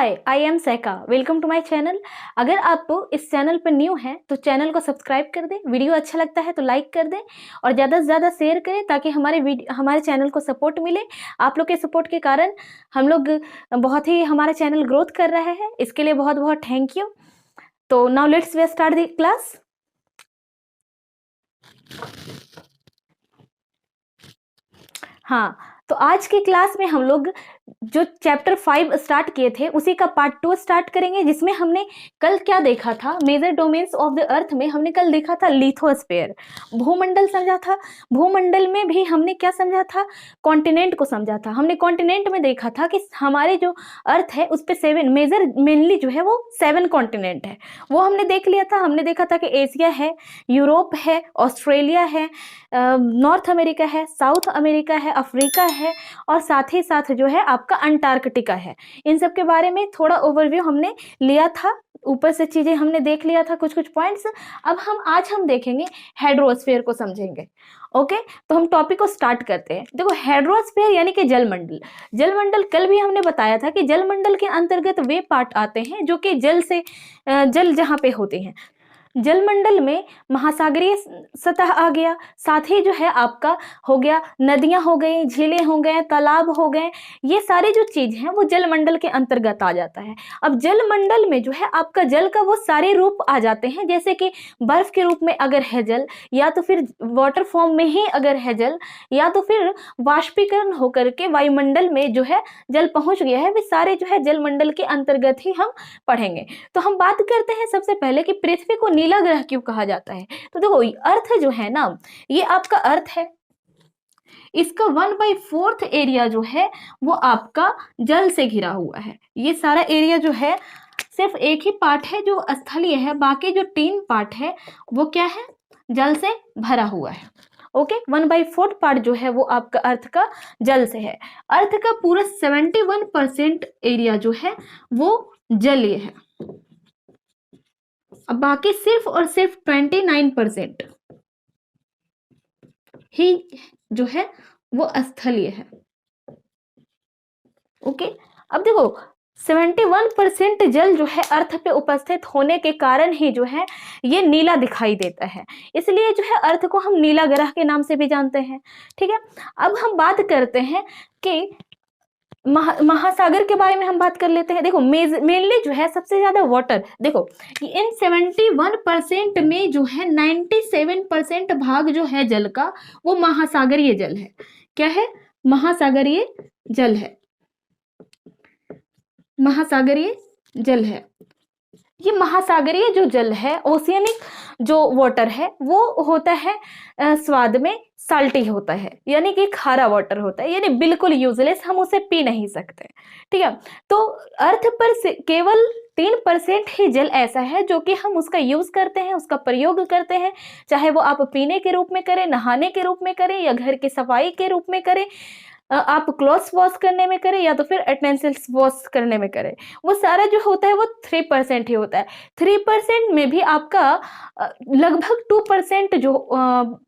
Hi, I am Saika. Welcome to my channel. अगर आप इस चैनल पर न्यू हैं तो चैनल को सब्सक्राइब कर दें, वीडियो अच्छा लगता है तो लाइक कर दें और ज़्यादा से ज़्यादा शेयर करें ताकि हमारे चैनल को सपोर्ट मिले। आप लोग के सपोर्ट के कारण हम लोग बहुत ही हमारा चैनल ग्रोथ कर रहा है, इसके लिए बहुत बहुत थैंक यू। तो now let's we start the class. हाँ, तो आज की क्लास में हम लोग जो चैप्टर 5 स्टार्ट किए थे उसी का पार्ट 2 स्टार्ट करेंगे, जिसमें हमने कल क्या देखा था। Major domains of the earth में हमने कल देखा था लिथोस्फीयर, भूमंडल समझा था। भूमंडल में भी हमने क्या समझा था, कॉन्टिनेंट को समझा था। हमने कॉन्टिनेंट में देखा था कि हमारे जो अर्थ है उस पर मेनली जो है वो 7 कॉन्टिनेंट है, वो हमने देख लिया था। हमने देखा था कि एशिया है, यूरोप है, ऑस्ट्रेलिया है, नॉर्थ अमेरिका है, साउथ अमेरिका है, अफ्रीका है और साथ ही साथ जो है आपका अंटार्कटिका है। इन सब के बारे में थोड़ा ओवरव्यू हमने लिया था, ऊपर से चीजें हमने देख लिया था, कुछ कुछ पॉइंट्स। अब आज हम देखेंगे हेड्रोस्फीयर को समझेंगे। ओके, तो हम टॉपिक को स्टार्ट करते हैं। देखो, हेड्रोस्फीयर यानी कि जलमंडल। जलमंडल कल भी हमने बताया था कि जलमंडल के अंतर्गत वे पार्ट आते हैं जो कि जल जहाँ पे होते हैं। जलमंडल में महासागरीय सतह आ गया, साथ ही जो है आपका हो गया नदियां हो गई, झीलें हो गए, तालाब हो गए, ये सारे जो चीज हैं वो जलमंडल के अंतर्गत आ जाता है। अब जलमंडल में जो है आपका जल का वो सारे रूप आ जाते हैं, जैसे कि बर्फ के रूप में अगर है जल, या तो फिर वाटर फॉर्म में ही अगर है जल, या तो फिर वाष्पीकरण होकर के वायुमंडल में जो है जल पहुंच गया है, वे सारे जो है जलमंडल के अंतर्गत ही हम पढ़ेंगे। तो हम बात करते हैं सबसे पहले कि पृथ्वी को नीला ग्रह क्यों कहा जाता है। तो देखो, अर्थ जो है ना, ये आपका अर्थ है, इसका 1/4 एरिया जो है वो आपका जल से घिरा हुआ है। ये सारा एरिया जो है सिर्फ एक ही पार्ट है जो स्थलीय है, बाकी जो 3 पार्ट है वो क्या है, जल से भरा हुआ है। ओके, 1/4 पार्ट जो है वो आपका अर्थ का जल से है। अर्थ का पूरा 71% एरिया जो है वो जलीय है, अब बाकी सिर्फ और सिर्फ 29% ही जो है वो स्थलीय है। ओके, अब देखो 71% जल जो है अर्थ पे उपस्थित होने के कारण ही जो है ये नीला दिखाई देता है, इसलिए जो है अर्थ को हम नीला ग्रह के नाम से भी जानते हैं। ठीक है, अब हम बात करते हैं कि महासागर के बारे में हम बात कर लेते हैं। देखो, मेनली जो है सबसे ज्यादा वाटर, देखो इन 71% में जो है 97% भाग जो है जल का वो महासागरीय जल है। क्या है, महासागरीय जल है, महासागरीय जल है। ये महासागरीय जो जल है, ओशियनिक जो वाटर है, वो होता है स्वाद में साल्टी होता है, यानी कि खारा वाटर होता है, यानी बिल्कुल यूजलेस, हम उसे पी नहीं सकते। ठीक है, तो अर्थ पर केवल 3% ही जल ऐसा है जो कि हम उसका यूज करते हैं, उसका प्रयोग करते हैं, चाहे वो आप पीने के रूप में करें, नहाने के रूप में करें, या घर की सफाई के रूप में करें, आप क्लॉथ्स वॉश करने में करें, या तो फिर यूटेंसिल्स वॉश करने में करें, वो सारा जो होता है वो 3% ही होता है। 3% में भी आपका लगभग 2% जो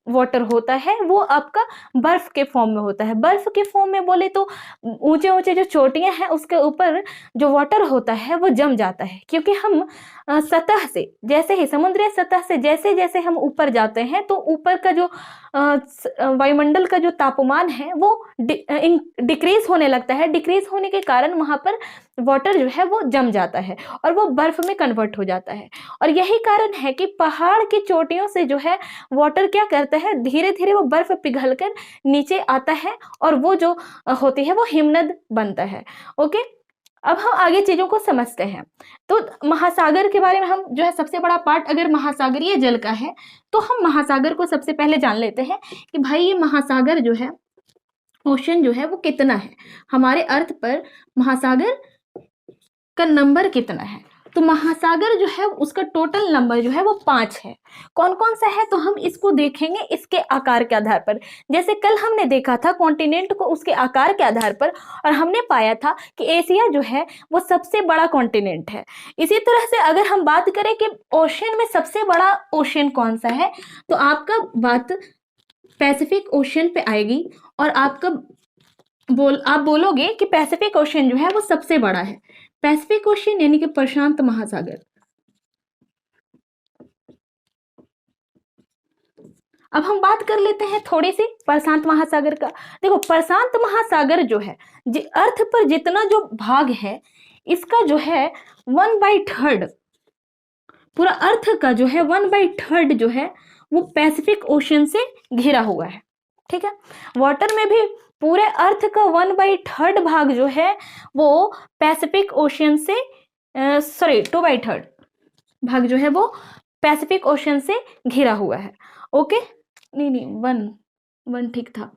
वाटर होता है वो आपका बर्फ के फॉर्म में होता है। बर्फ के फॉर्म में बोले तो ऊंचे ऊंचे जो चोटियां हैं उसके ऊपर जो वाटर होता है वो जम जाता है, क्योंकि हम सतह से, जैसे ही समुद्री सतह से जैसे जैसे हम ऊपर जाते हैं तो ऊपर का जो वायुमंडल का जो तापमान है वो डिक्रीज होने लगता है। डिक्रीज होने के कारण वहां पर वाटर जो है वो जम जाता है और वो बर्फ में कन्वर्ट हो जाता है। और यही कारण है कि पहाड़ की चोटियों से जो है वाटर क्या करता है, धीरे धीरे वो बर्फ पिघलकर नीचे आता है और वो जो होती है वो हिमनद बनता है। ओके, अब हम आगे चीजों को समझते हैं। तो महासागर के बारे में हम जो है सबसे बड़ा पार्ट अगर महासागरीय जल का है तो हम महासागर को सबसे पहले जान लेते हैं कि भाई ये महासागर जो है, ओशन जो है वो कितना है, हमारे अर्थ पर महासागर का नंबर कितना है। तो महासागर जो है उसका टोटल नंबर जो है वो 5 है। कौन कौन सा है, तो हम इसको देखेंगे इसके आकार के आधार पर। जैसे कल हमने देखा था कॉन्टिनेंट को उसके आकार के आधार पर, और हमने पाया था कि एशिया जो है वो सबसे बड़ा कॉन्टिनेंट है। इसी तरह से अगर हम बात करें कि ओशन में सबसे बड़ा ओशन कौन सा है, तो आपका बात पैसिफिक ओशन पे आएगी, और आप बोलोगे कि पैसिफिक ओशन जो है वो सबसे बड़ा है। पैसिफिक ओशियन यानी कि प्रशांत महासागर। अब हम बात कर लेते हैं थोड़ी सी प्रशांत महासागर का। देखो प्रशांत महासागर जो है अर्थ पर जितना जो भाग है इसका जो है 1/3, पूरा अर्थ का जो है 1/3 जो है वो पैसिफिक ओशियन से घिरा हुआ है। ठीक है, वाटर में भी पूरे अर्थ का 1/3 भाग जो है वो पैसिफिक ओशियन से 2/3 भाग जो है वो पैसिफिक ओशियन से घिरा हुआ है। ओके, नहीं 1 ठीक था।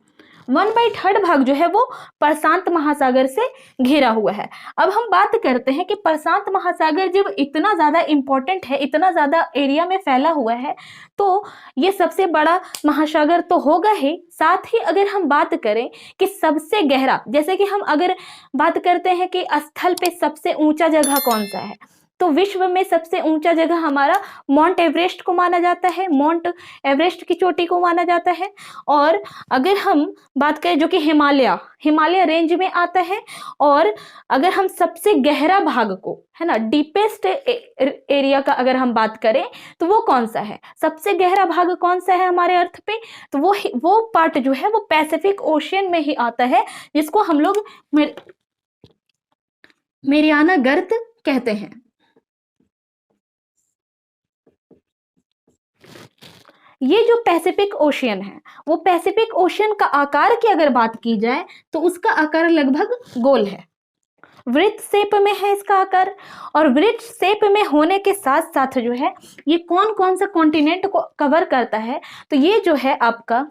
1/3 भाग जो है वो प्रशांत महासागर से घिरा हुआ है। अब हम बात करते हैं कि प्रशांत महासागर जब इतना ज्यादा इंपॉर्टेंट है, इतना ज्यादा एरिया में फैला हुआ है, तो ये सबसे बड़ा महासागर तो होगा ही, साथ ही अगर हम बात करें कि सबसे गहरा, जैसे कि हम अगर बात करते हैं कि स्थल पे सबसे ऊंचा जगह कौन सा है, तो विश्व में सबसे ऊंचा जगह हमारा माउंट एवरेस्ट को माना जाता है, माउंट एवरेस्ट की चोटी को माना जाता है। और अगर हम बात करें जो कि हिमालय रेंज में आता है, और अगर हम सबसे गहरा भाग को, है ना, डीपेस्ट एरिया का अगर हम बात करें तो वो कौन सा है, सबसे गहरा भाग कौन सा है हमारे अर्थ पे, तो वो पार्ट जो है वो पैसिफिक ओशियन में ही आता है, जिसको हम लोग मेरियाना गर्त कहते हैं। ये जो पैसिफिक ओशियन है, वो पैसिफिक ओशियन का आकार की अगर बात की जाए तो उसका आकार लगभग गोल है, वृत्त शेप में है इसका आकार। और वृत्त शेप में होने के साथ साथ जो है ये कौन कौन सा कॉन्टिनेंट को कवर करता है, तो ये जो है आपका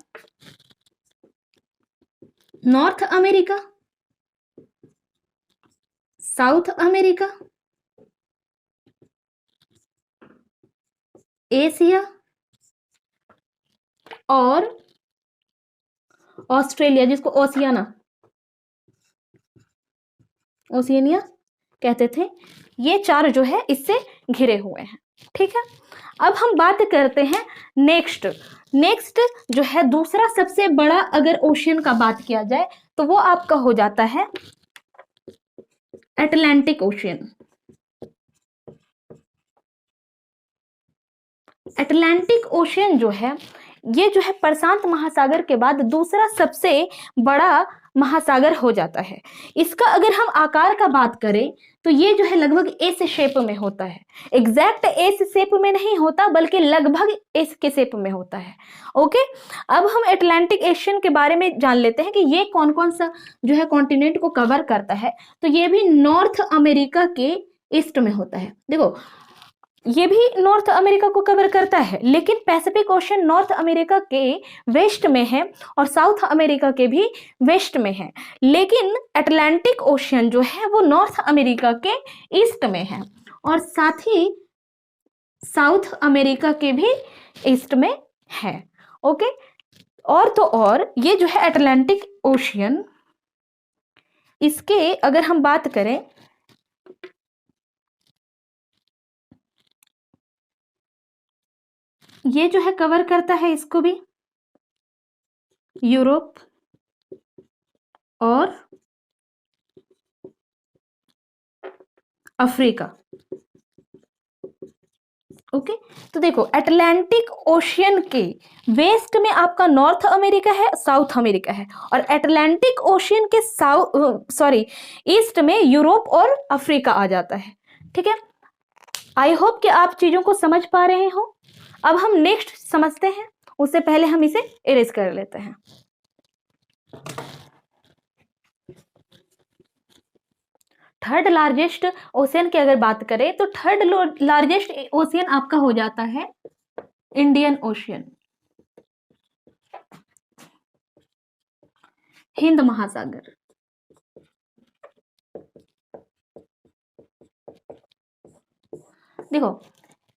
north America, south America, Asia और ऑस्ट्रेलिया, जिसको ओशियानिया कहते थे, ये चार जो है इससे घिरे हुए हैं। ठीक है, अब हम बात करते हैं नेक्स्ट जो है दूसरा सबसे बड़ा, अगर ओशियन का बात किया जाए तो वो आपका हो जाता है अटलांटिक ओशियन। अटलांटिक ओशियन जो है ये जो है प्रशांत महासागर के बाद दूसरा सबसे बड़ा महासागर हो जाता है। इसका अगर हम आकार का बात करें तो ये जो है लगभग एस शेप में होता है, एग्जैक्ट एस शेप में नहीं होता बल्कि लगभग एस के शेप में होता है। ओके, अब हम अटलांटिक ओशियन के बारे में जान लेते हैं कि ये कौन कौन सा जो है कॉन्टिनेंट को कवर करता है। तो ये भी नॉर्थ अमेरिका के ईस्ट में होता है। देखो ये भी नॉर्थ अमेरिका को कवर करता है, लेकिन पैसिफिक ओशियन नॉर्थ अमेरिका के वेस्ट में है और साउथ अमेरिका के भी वेस्ट में है, लेकिन अटलांटिक ओशियन जो है वो नॉर्थ अमेरिका के ईस्ट में है और साथ ही साउथ अमेरिका के भी ईस्ट में है। ओके, और तो और ये जो है अटलांटिक ओशियन, इसके अगर हम बात करें ये जो है कवर करता है इसको भी यूरोप और अफ्रीका। ओके, तो देखो अटलांटिक ओशियन के वेस्ट में आपका नॉर्थ अमेरिका है, साउथ अमेरिका है, और अटलांटिक ओशियन के ईस्ट में यूरोप और अफ्रीका आ जाता है। ठीक है, आई होप कि आप चीजों को समझ पा रहे हो। अब हम नेक्स्ट समझते हैं, उससे पहले हम इसे इरेज कर लेते हैं। थर्ड लार्जेस्ट ओशियन की अगर बात करें तो थर्ड लार्जेस्ट ओशियन आपका हो जाता है इंडियन ओशियन, हिंद महासागर। देखो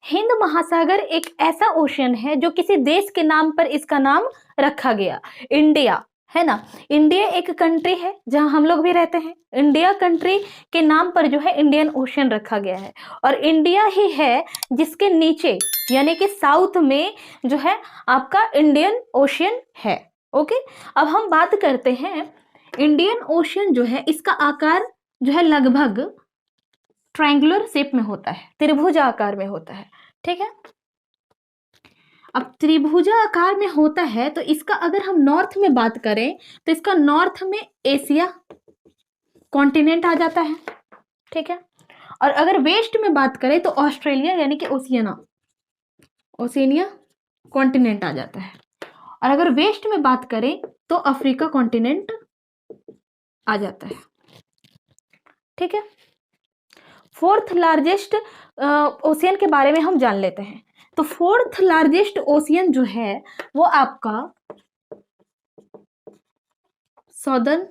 हिंद महासागर एक ऐसा ओशियन है जो किसी देश के नाम पर इसका नाम रखा गया। इंडिया है ना, इंडिया एक कंट्री है जहां हम लोग भी रहते हैं, इंडिया कंट्री के नाम पर जो है इंडियन ओशियन रखा गया है, और इंडिया ही है जिसके नीचे यानी कि साउथ में जो है आपका इंडियन ओशियन है। ओके, अब हम बात करते हैं इंडियन ओशियन जो है इसका आकार जो है लगभग ट्रायंगुलर शेप में होता है, त्रिभुजाकार में होता है। ठीक है, अब त्रिभुजाकार में होता है तो इसका अगर हम नॉर्थ में बात करें तो इसका नॉर्थ में एशिया कॉन्टिनेंट आ जाता है। ठीक है, और अगर वेस्ट में बात करें तो ऑस्ट्रेलिया यानी कि ओशिनिया कॉन्टिनेंट आ जाता है। और अगर वेस्ट में बात करें तो अफ्रीका कॉन्टिनेंट आ जाता है। ठीक है, फोर्थ लार्जेस्ट ओशियन के बारे में हम जान लेते हैं। तो फोर्थ लार्जेस्ट ओशियन जो है वो आपका सदर्न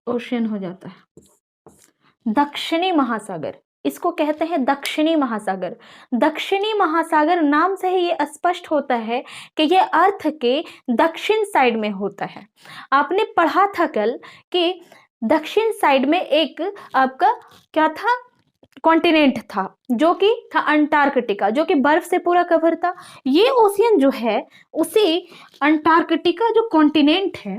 ओशियन हो जाता है। दक्षिणी महासागर, इसको कहते हैं दक्षिणी महासागर। दक्षिणी महासागर नाम से ही ये स्पष्ट होता है कि ये अर्थ के दक्षिण साइड में होता है। आपने पढ़ा था कल कि दक्षिण साइड में एक आपका क्या था, कॉन्टिनेंट था, जो कि था अंटार्कटिका, जो कि बर्फ से पूरा कवर था। ये ओशियन जो है उसी अंटार्कटिका जो कॉन्टिनेंट है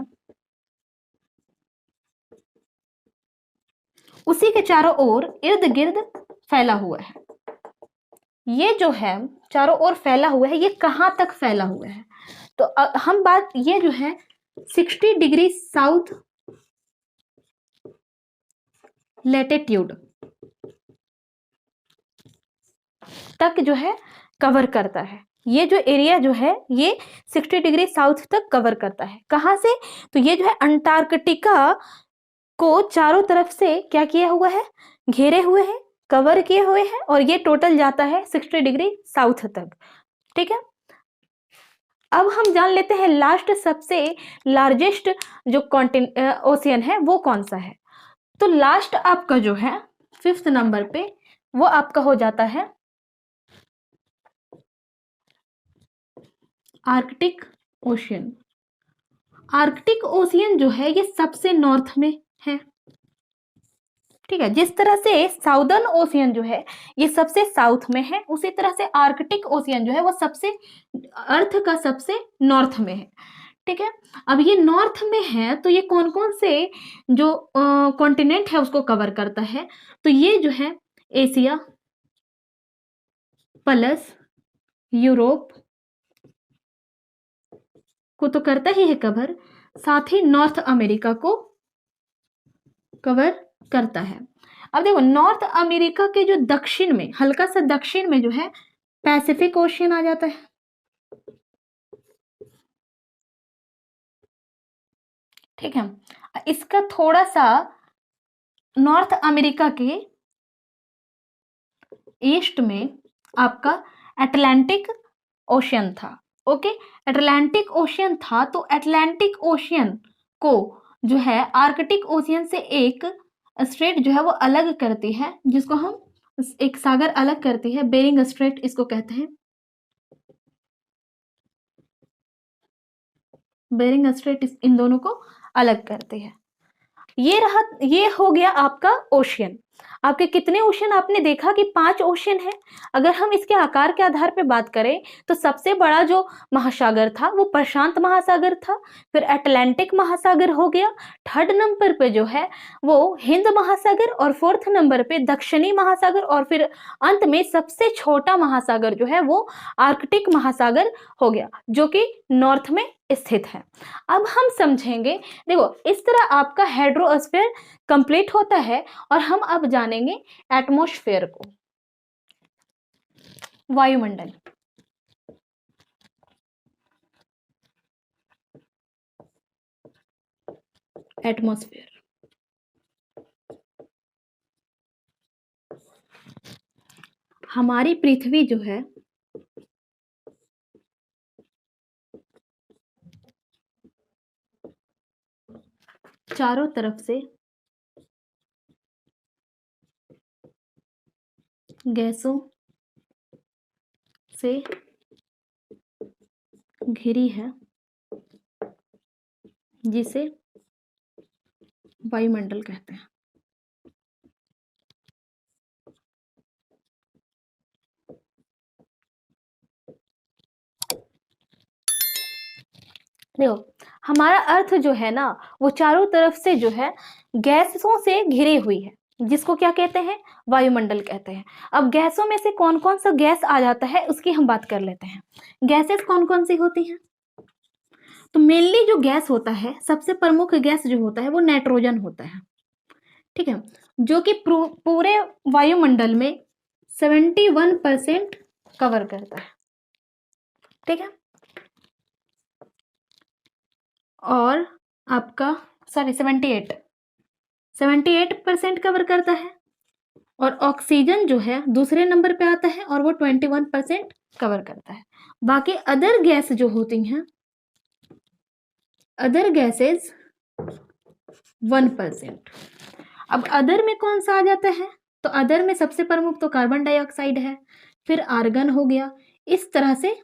उसी के चारों ओर इर्द गिर्द फैला हुआ है। ये जो है चारों ओर फैला हुआ है, ये कहां तक फैला हुआ है? तो हम बात ये जो है 60 डिग्री साउथ लैटिट्यूड तक जो है कवर करता है। ये जो एरिया जो है ये 60 डिग्री साउथ तक कवर करता है। कहां से? तो ये जो है अंटार्कटिका को चारों तरफ से क्या किया हुआ है, घेरे हुए हैं, कवर किए हुए हैं, और ये टोटल जाता है 60 डिग्री साउथ तक। ठीक है, अब हम जान लेते हैं लास्ट सबसे लार्जेस्ट जो ओशियन है वो कौन सा है। तो लास्ट आपका जो है 5th नंबर पे वो आपका हो जाता है आर्कटिक ओशियन। आर्कटिक ओशियन जो है ये सबसे नॉर्थ में है। ठीक है, जिस तरह से साउदर्न ओशियन जो है ये सबसे साउथ में है, उसी तरह से आर्कटिक ओशियन जो है वो सबसे अर्थ का सबसे नॉर्थ में है। ठीक है, अब ये नॉर्थ में है तो ये कौन कौन से जो कॉन्टिनेंट है उसको कवर करता है? तो ये जो है एशिया प्लस यूरोप को तो करता ही है कवर, साथ ही नॉर्थ अमेरिका को कवर करता है। अब देखो नॉर्थ अमेरिका के जो दक्षिण में, हल्का सा दक्षिण में जो है पैसिफिक ओशियन आ जाता है। ठीक है, इसका थोड़ा सा नॉर्थ अमेरिका के ईस्ट में आपका अटलांटिक ओशियन था। ओके, अटलांटिक ओशियन था तो अटलांटिक ओशियन को जो है आर्कटिक ओशियन से एक स्ट्रेट जो है वो अलग करती है, जिसको हम एक सागर अलग करती है, बेरिंग स्ट्रेट इसको कहते हैं। बेरिंग स्ट्रेट इन दोनों को अलग करती है। ये हो गया आपका ओशियन। आपके कितने ओशियन आपने देखा कि 5 ओशियन है। अगर हम इसके आकार के आधार पे बात करें तो सबसे बड़ा जो महासागर था वो प्रशांत महासागर था, फिर अटलांटिक महासागर हो गया, 3rd नंबर पे जो है वो हिंद महासागर, और 4th नंबर पे दक्षिणी महासागर, और फिर अंत में सबसे छोटा महासागर जो है वो आर्कटिक महासागर हो गया, जो कि नॉर्थ में स्थित है। अब हम समझेंगे, देखो इस तरह आपका हाइड्रोस्फीयर कंप्लीट होता है, और हम अब जानेंगे एटमॉस्फेयर को, वायुमंडल। एटमॉस्फेयर हमारी पृथ्वी जो है चारों तरफ से गैसों से घिरी है, जिसे वायुमंडल कहते हैं। देखो हमारा अर्थ जो है ना वो चारों तरफ से जो है गैसों से घिरी हुई है। जिसको क्या कहते हैं, वायुमंडल कहते हैं। अब गैसों में से कौन कौन सा गैस आ जाता है उसकी हम बात कर लेते हैं। गैसेस कौन कौन सी होती हैं? तो मेनली जो गैस होता है, सबसे प्रमुख गैस जो होता है वो नाइट्रोजन होता है, ठीक है, जो कि पूरे वायुमंडल में 71% कवर करता है, ठीक है। और आपका 78% कवर करता है। और ऑक्सीजन जो है दूसरे नंबर पे आता है और वो 21% कवर करता है। बाकी अदर गैस जो होती हैं, अदर गैसेस 1%। अब अदर में कौन सा आ जाता है? तो अदर में सबसे प्रमुख तो कार्बन डाइऑक्साइड है, फिर आर्गन हो गया। इस तरह से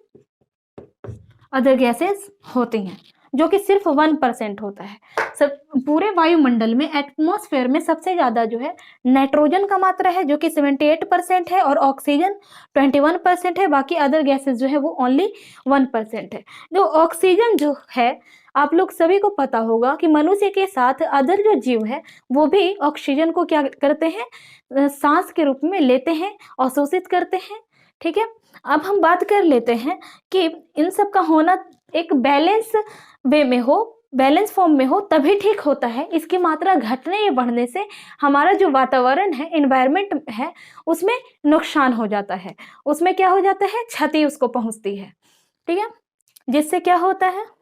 अदर गैसेस होती हैं, जो कि सिर्फ 1% होता है। सब पूरे वायुमंडल में, एटमॉस्फेयर में सबसे ज्यादा जो है नाइट्रोजन का मात्रा है, जो कि 78% है, और ऑक्सीजन 21% है। बाकी अदर गैसेस जो है वो ओनली 1% है। जो ऑक्सीजन जो है, आप लोग सभी को पता होगा कि मनुष्य के साथ अदर जो जीव है वो भी ऑक्सीजन को क्या करते हैं, सांस के रूप में लेते हैं, अवशोषित करते हैं, ठीक है। अब हम बात कर लेते हैं कि इन सब का होना एक बैलेंस वे में हो, बैलेंस फॉर्म में हो, तभी ठीक होता है। इसकी मात्रा घटने या बढ़ने से हमारा जो वातावरण है, एनवायरनमेंट है, उसमें नुकसान हो जाता है, उसमें क्या हो जाता है, क्षति उसको पहुंचती है, ठीक है। जिससे क्या होता है,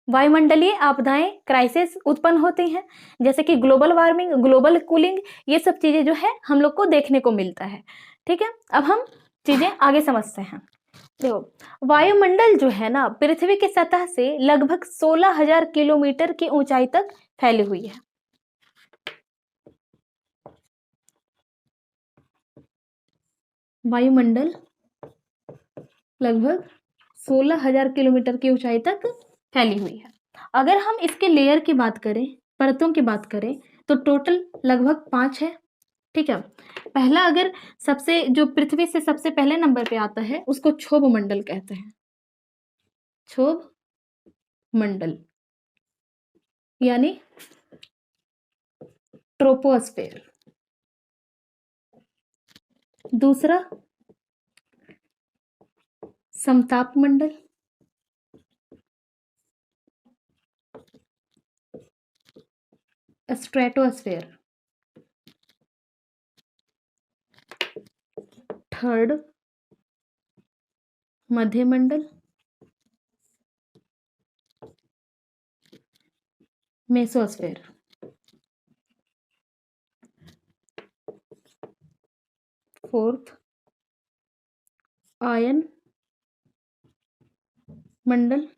वायुमंडलीय आपदाएं, क्राइसिस उत्पन्न होती हैं, जैसे कि ग्लोबल वार्मिंग, ग्लोबल कूलिंग, ये सब चीजें जो है हम लोग को देखने को मिलता है, ठीक है। अब हम चीजें आगे समझते हैं। देखो, वायुमंडल जो है ना, पृथ्वी की सतह से लगभग 16,000 किलोमीटर की ऊंचाई तक फैली हुई है। वायुमंडल लगभग 16,000 किलोमीटर की ऊंचाई तक फैली हुई है। अगर हम इसके लेयर की बात करें, परतों की बात करें, तो टोटल लगभग 5 है, ठीक है। पहला, अगर सबसे जो पृथ्वी से सबसे पहले नंबर पे आता है उसको क्षोभ मंडल कहते हैं, क्षोभ मंडल यानी ट्रोपोस्फेयर। दूसरा, समताप मंडल, स्ट्रेटोस्फेयर। थर्ड, मध्य मंडल, मेसोस्फेयर। फोर्थ, आयन मंडल,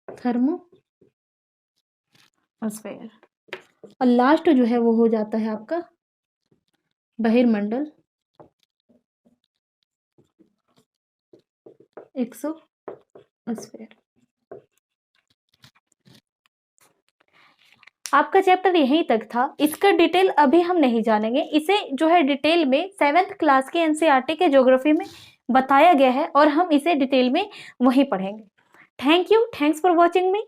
थर्मोस्फेयर। और लास्ट जो है वो हो जाता है आपका बहिर्मंडल, एक्सोस्फेयर। आपका चैप्टर यहीं तक था। इसका डिटेल अभी हम नहीं जानेंगे, इसे जो है डिटेल में 7th क्लास के एनसीईआरटी के ज्योग्राफी में बताया गया है और हम इसे डिटेल में वहीं पढ़ेंगे। Thank you, thanks for watching me.